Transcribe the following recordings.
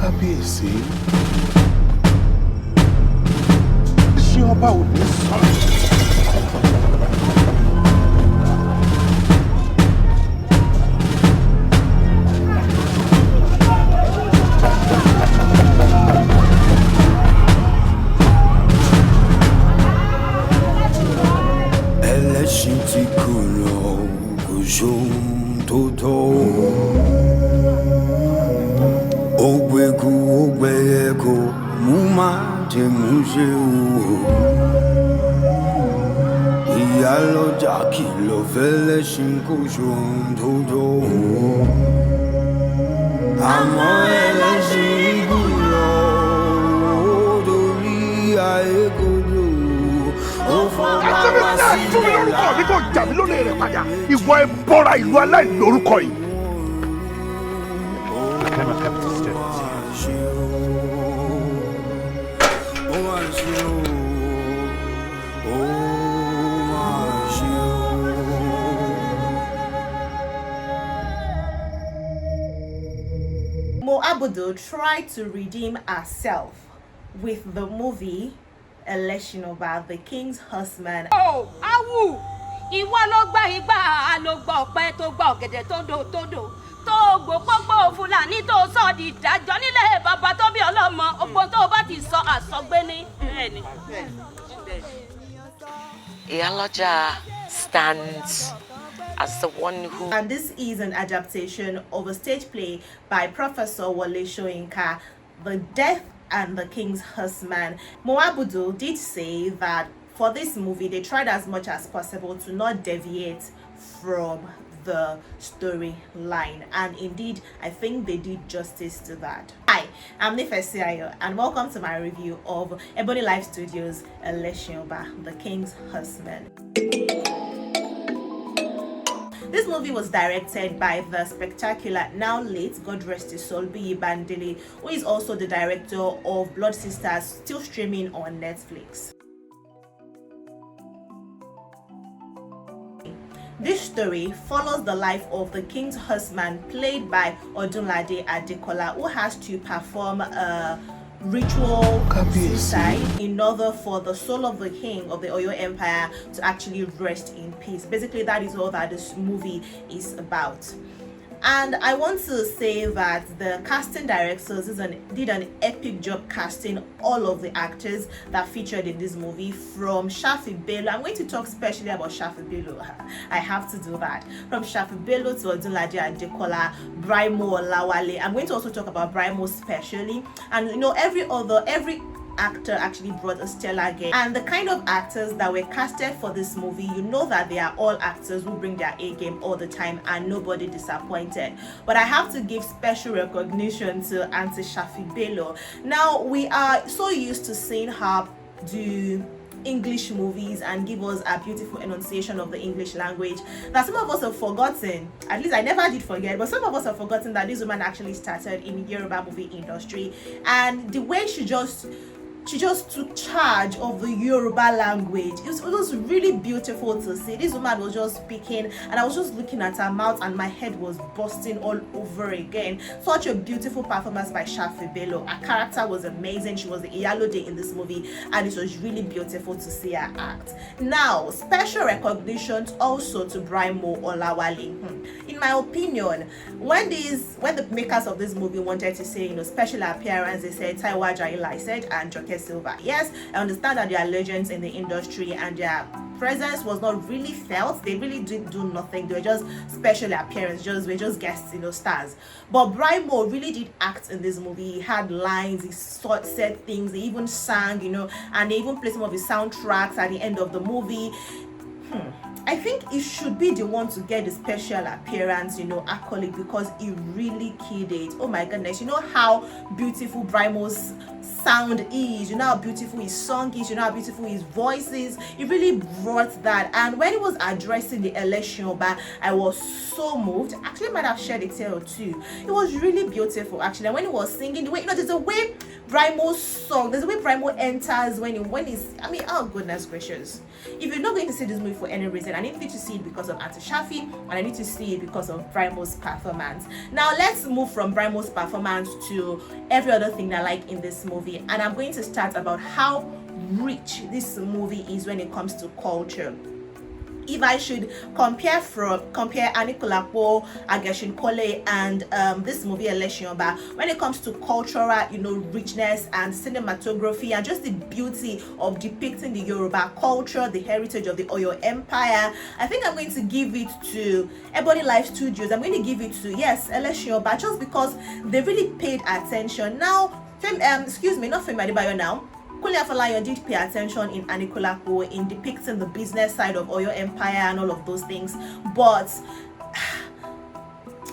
Kábíyèsí. Elesin Oba ò ní sọ̀rọ̀. Elesin tí kò lọ kò sóhun tó tọ́. Ògbékú ògbéyẹ̀kọ mú máa jẹ mú ṣe o. Iyaloja kìlọ̀ fẹ́lẹ́ṣin kò sóhun tó tọ́. Àmọ́ ẹlẹ́ṣin kò lọ torí ayé kò lò. Lórúkọ ní kò jà mí lólè rẹ̀ padà. Ìwọ ẹ bọ́ra ìlú aláìlórúkọ yìí. Abudu tried to redeem herself with the movie Elesin Oba, the King's Horseman. Oh, awu! Ìwọ ló gbà ìgbà ló gbà ọ̀pẹ tó gbà ọ̀gẹ̀dẹ̀ tódò tó gbogbo Fúlàní tó sọ di ìdájọ́ nílé bàbá tó bí ọlọ́mọ ọgbọ́n tó bá ti sọ àsọgbé ní. Iyaloja stands as the one who... And this is an adaptation of a stage play by Professor Wole Soyinka, The Death and the King's Horseman. Abudu did say that for this movie, they tried as much as possible to not deviate from the storyline, and indeed, I think they did justice to that. Hi, I'm Nifesiayo, and welcome to my review of Ebonylife Studios' Elesin Oba, the King's Horseman. This movie was directed by the spectacular, now late, God rest his soul, Biyi Bandele, who is also the director of Blood Sisters, still streaming on Netflix. This story follows the life of the King's Horseman, played by Odunlade Adekola, who has to perform a ritual suicide in order for the soul of the king of the Oyo Empire to actually rest in peace. Basically, that is all that this movie is about. And I want to say that the casting directors did an epic job casting all of the actors that featured in this movie, from Shaffy Bello. I'm going to talk specially about Shaffy Bello. I have to do that. From Shaffy Bello to Odunlade Adekola, Brimo Olawale. I'm going to also talk about Brimo specially. And you know, every actor actually brought a stellar game, and the kind of actors that were casted for this movie, you know that they are all actors who bring their A game all the time and nobody disappointed. But I have to give special recognition to Auntie Shaffy Bello. Now, we are so used to seeing her do English movies and give us a beautiful enunciation of the English language that some of us have forgotten. At least I never did forget, but some of us have forgotten that this woman actually started in the Yoruba movie industry, and the way she just took charge of the Yoruba language. It was really beautiful to see. This woman was just speaking, and I was just looking at her mouth and my head was busting all over again. Such a beautiful performance by Shaffy Bello. Her character was amazing. She was the Iyaloja in this movie, and it was really beautiful to see her act. Now, special recognitions also to Brimo Olawale. In my opinion, when the makers of this movie wanted to say, special appearance, they said Taiwa Jaila said and Joke Silva. Yes, I understand that they are legends in the industry and their presence was not really felt. They really didn't do nothing. They were just special appearance. We're just guests, stars. But Brimo really did act in this movie. He had lines, he said things, he even sang, and they even played some of his soundtracks at the end of the movie. I think he should be the one to get the special appearance, accolade, because he really killed it. Oh my goodness, you know how beautiful Brimo's sound is, how beautiful his song is, how beautiful his voice is. He really brought that. And when he was addressing the Elesin Oba, I was so moved. Actually, I might have shared a tale too. It was really beautiful, actually. And when he was singing, the way, there's a way Brimo's song, there's a way Brimo enters when he's, oh goodness gracious. If you're not going to see this movie for any reason, I need to see it because of Auntie Shaffy, and I need to see it because of Brimo's performance. Now let's move from Brimo's performance to every other thing that I like in this movie, and I'm going to start about how rich this movie is when it comes to culture. If I should compare Anikulapo, Ageshin Kole, and this movie Elesin Oba, when it comes to cultural, richness and cinematography and just the beauty of depicting the Yoruba culture, the heritage of the Oyo Empire, I think I'm going to give it to Ebonylife Studios. I'm going to give it to, yes, Elesin Oba, just because they really paid attention. Now, not Femi Adebayo now. Kunle Afolayan did pay attention in Anikulapo in depicting the business side of Oyo Empire and all of those things, but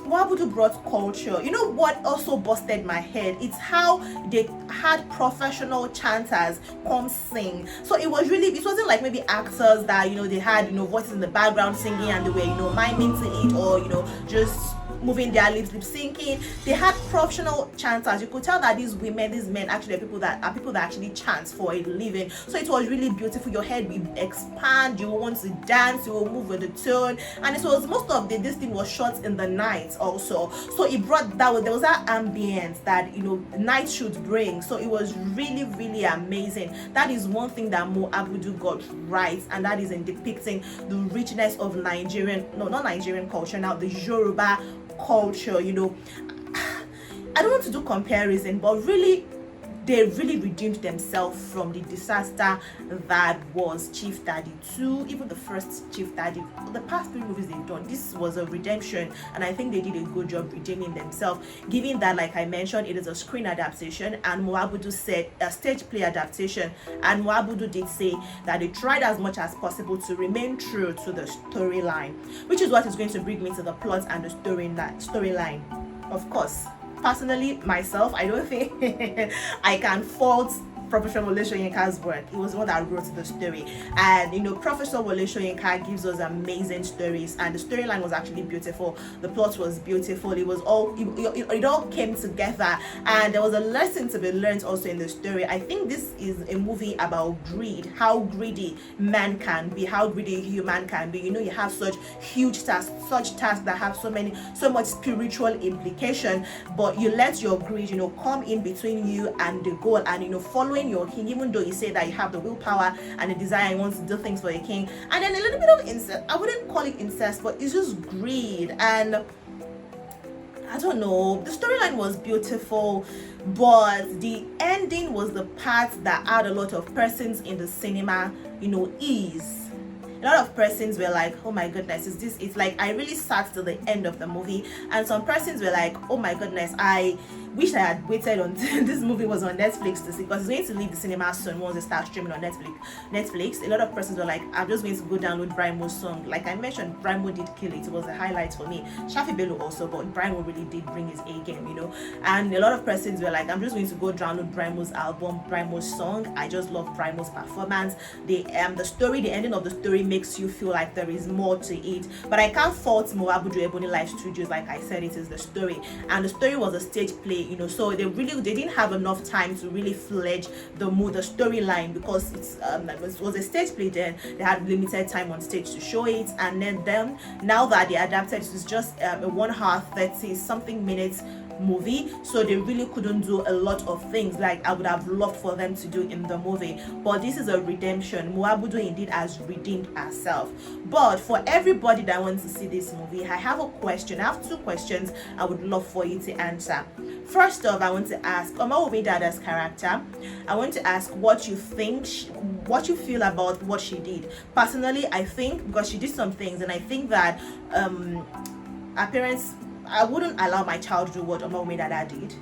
Abudu brought culture. You know what also busted my head? It's how they had professional chanters come sing. So it wasn't like maybe actors that they had voices in the background singing and they were miming to it, or just moving their lips, lip syncing. They had professional chanters. You could tell that these men actually are people that actually chant for a living. So it was really beautiful. Your head will expand, you will want to dance, you will move with the tone. And it was most of this thing was shot in the night also. So it brought there was that ambience that night should bring. So it was really, really amazing. That is one thing that Abudu got right, and that is in depicting the richness of not Nigerian culture, now the Yoruba culture. I don't want to do comparison, but really they really redeemed themselves from the disaster that was Chief Daddy 2, even the first Chief Daddy. The past 3 movies they've done, this was a redemption, and I think they did a good job redeeming themselves, given that, like I mentioned, it is a screen adaptation, and Abudu said a stage play adaptation, and Abudu did say that they tried as much as possible to remain true to the storyline, which is what is going to bring me to the plot and the storyline. Of course, personally, myself, I don't think I can fault Professor Wole Soyinka's work. It was the one that wrote the story, and Professor Wole Soyinka gives us amazing stories, and the storyline was actually beautiful. The plot was beautiful. It was it all came together, and there was a lesson to be learned also in the story. I think this is a movie about greed, how greedy man can be, how greedy human can be. You have such huge tasks, that have so much spiritual implication, but you let your greed come in between you and the goal, and following your king, even though you say that you have the willpower and the desire and want to do things for your king. And then a little bit of incest. I wouldn't call it incest, but it's just greed. And I don't know, the storyline was beautiful, but the ending was the part that had a lot of persons in the cinema ease. A lot of persons were like, oh my goodness, it's like I really sat till the end of the movie, and some persons were like, oh my goodness, I wish I had waited until this movie was on Netflix to see, because it's going to leave the cinema soon once they start streaming on Netflix. A lot of persons were like, I'm just going to go download Brimo's song. Like I mentioned, Brimo did kill it. It was a highlight for me. Shaffy Bello also, but Brimo really did bring his A game, And a lot of persons were like, I'm just going to go download Brimo's album, Brimo's song. I just love Brimo's performance. The ending of the story makes you feel like there is more to it. But I can't fault Abudu Ebonylife Studios. Like I said, it is the story, and the story was a stage play. So they didn't have enough time to really fledge the storyline, because it was a stage play. Then they had limited time on stage to show it, and then now that they adapted, it's just a 1 hour 30 something minutes movie, so they really couldn't do a lot of things like I would have loved for them to do in the movie. But this is a redemption. Abudu indeed has redeemed herself. But for everybody that wants to see this movie, I have 2 questions I would love for you to answer. First off, I want to ask Omawumi Dada's character. I want to ask what you think, what you feel about what she did. Personally, I think because she did some things, and I think that her parents, I wouldn't allow my child to do what Omawumi Dada did,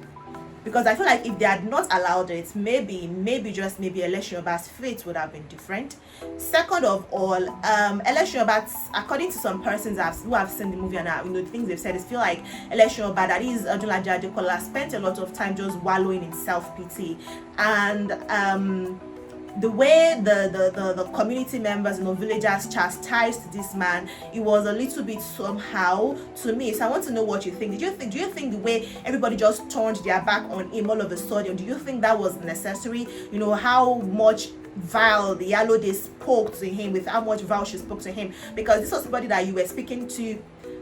because I feel like if they had not allowed it, maybe Elesin Oba's fate would have been different. Second of all, Elesin Oba, according to some persons who have seen the movie and the things they've said, is feel like Elesin Oba, that is Odunlade Adekola, spent a lot of time just wallowing in self-pity, and the way the community members, villagers chastised this man, it was a little bit somehow to me. So I want to know what you think. Do you think the way everybody just turned their back on him all of a sudden, do you think that was necessary? How much vile the Iyalode spoke to him, with how much vile she spoke to him, because this was somebody that you were speaking to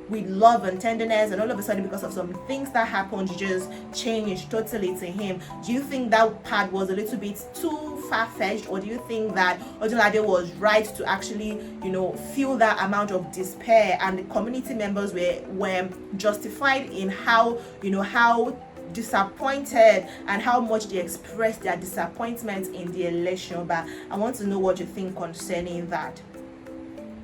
with love and tenderness, and all of a sudden, because of some things that happened, you just changed totally to him. Do you think that part was a little bit too far-fetched, or do you think that Odunlade was right to actually, you know, feel that amount of despair, and the community members were justified in how, you know, how disappointed and how much they expressed their disappointment in the election? But I want to know what you think concerning that.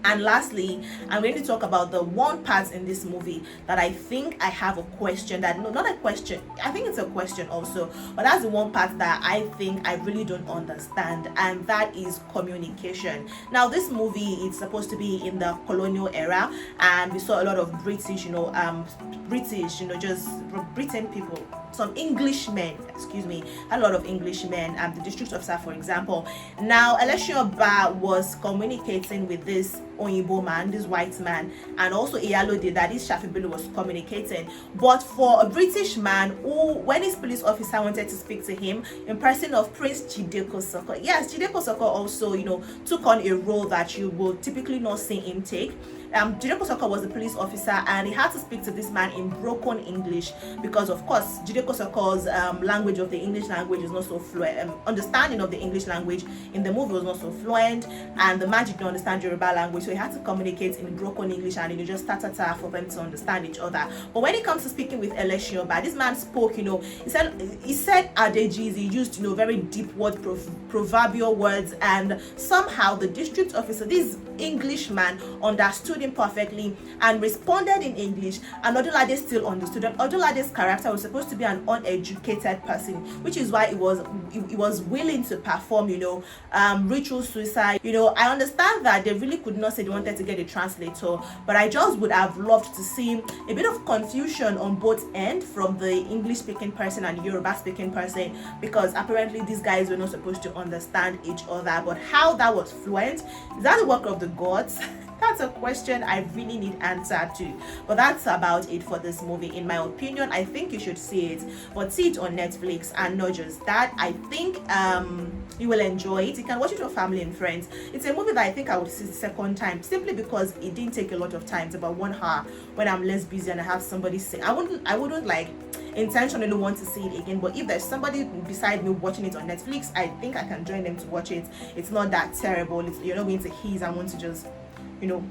And lastly, I'm going to talk about the one part in this movie that I think I have a question, that no, not a question, I think it's a question also, but that's the one part that I think I really don't understand, and that is communication. Now, this movie, it's supposed to be in the colonial era, and we saw a lot of British, just Britain people, some Englishmen, a lot of Englishmen, the district officer, for example. Now, Elesin Oba was communicating with this Oyinbo man, this white man, and also Iyaloja, that is Shaffy Bello, was communicating. But for a British man who, when his police officer wanted to speak to him, in person of Prince Jide Kosoko, yes, Jide Kosoko also, you know, took on a role that you will typically not see him take. Jide Kosoko was the police officer, and he had to speak to this man in broken English, because of course Jide Kosoko's language of the English language is not so fluent. Understanding of the English language in the movie was not so fluent, and the man didn't understand Yoruba language, so he had to communicate in broken English, and you just ta for them to understand each other. But when it comes to speaking with Elesin Oba, this man spoke, you know, he said adejis, he used, you know, very deep word, proverbial words, and somehow the district officer, this Englishman, understood him perfectly and responded in English, and Odunlade still understood. And Odunlade's character was supposed to be an uneducated person, which is why he was willing to perform, you know, ritual suicide. You know, I understand that they really could not say they wanted to get a translator, but I just would have loved to see a bit of confusion on both ends, from the English speaking person and Yoruba speaking person, because apparently these guys were not supposed to understand each other. But how that was fluent, is that the work of the gods? That's a question I really need answer to. But that's about it for this movie. In my opinion, I think you should see it, but see it on Netflix. And not just that, I think you will enjoy it. You can watch it with family and friends. It's a movie that I think I would see the second time, simply because it didn't take a lot of time. It's about 1 hour when I'm less busy and I have somebody say, I wouldn't like intentionally want to see it again. But if there's somebody beside me watching it on Netflix, I think I can join them to watch it. It's not that terrible. You're not going to hiss and want to just, you know,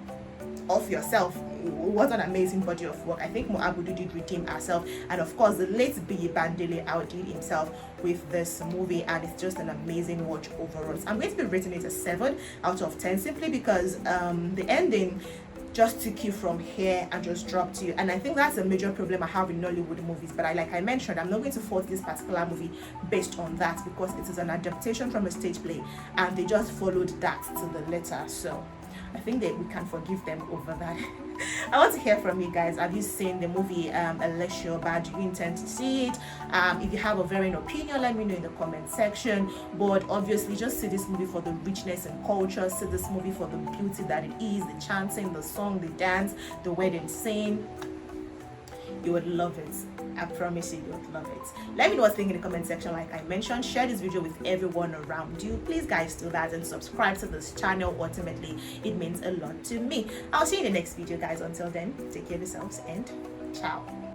off yourself. What an amazing body of work. I think Abudu did redeem herself, and of course the late Bandele outdid himself with this movie, and it's just an amazing watch overall. So I'm going to be rating it a 7 out of 10, simply because the ending just took you from here and just dropped you, and I think that's a major problem I have in Nollywood movies. But like I mentioned, I'm not going to fault this particular movie based on that, because it is an adaptation from a stage play, and they just followed that to the letter. So I think that we can forgive them over that. I want to hear from you guys. Have you seen the movie Elesin Oba? Do you intend to see it? If you have a varying opinion, let me know in the comment section. But obviously, just see this movie for the richness and culture. See this movie for the beauty that it is, the chanting, the song, the dance, the wedding scene. You would love it. I promise you would love it. Let me know what you think in the comment section. Like I mentioned, share this video with everyone around you. Please guys, do that, and subscribe to this channel. Ultimately, it means a lot to me. I'll see you in the next video, guys. Until then, take care of yourselves and ciao.